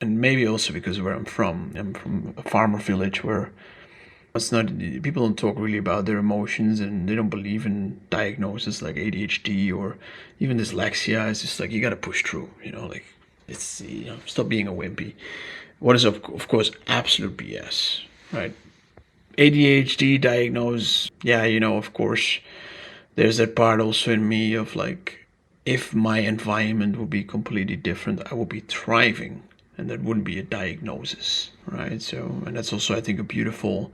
And maybe also because of where I'm from. I'm from a farmer village where it's not, people don't talk really about their emotions, and they don't believe in diagnosis like ADHD or even dyslexia. It's just like you got to push through, like it's, stop being a wimpy. What is of course absolute BS, right? ADHD diagnose, yeah, of course, there's that part also in me of like, if my environment would be completely different, I would be thriving, and that wouldn't be a diagnosis, right? So, and that's also, I think, a beautiful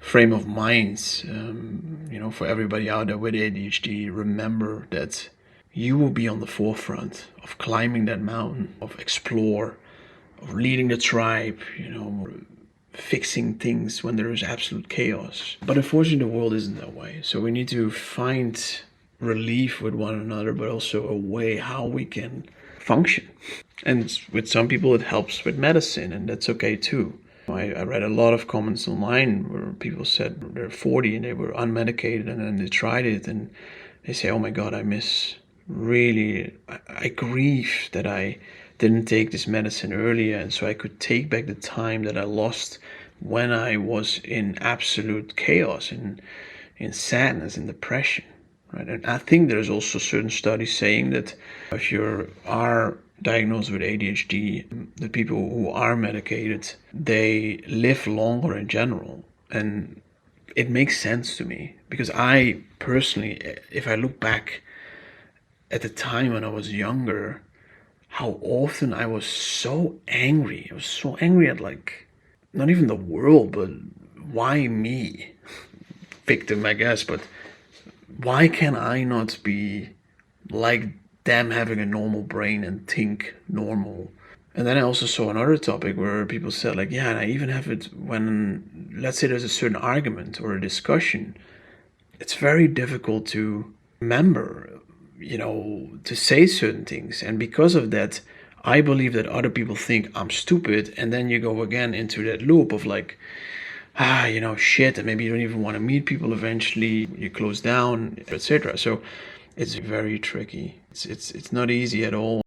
frame of mind, for everybody out there with ADHD. Remember that you will be on the forefront of climbing that mountain, of explore, of leading the tribe, fixing things when there is absolute chaos. But unfortunately, the world isn't that way. So we need to find relief with one another, but also a way how we can function. And with some people, it helps with medicine, and that's okay too. I read a lot of comments online where people said they're 40 and they were unmedicated, and then they tried it and they say, oh my God, I grieve that I didn't take this medicine earlier, and so I could take back the time that I lost when I was in absolute chaos, in sadness and depression. Right? And I think there's also certain studies saying that if you are diagnosed with ADHD, the people who are medicated, they live longer in general. And it makes sense to me, because I personally, if I look back at the time when I was younger, how often I was so angry. I was so angry at, like, not even the world, but why me? Victim, I guess, but why can I not be like them, having a normal brain and think normal? And then I also saw another topic where people said, like, yeah, and I even have it when, let's say, there's a certain argument or a discussion. It's very difficult to remember, to say certain things. And because of that, I believe that other people think I'm stupid. And then you go again into that loop of like, shit, and maybe you don't even want to meet people eventually. You close down, etc. So it's very tricky. It's not easy at all.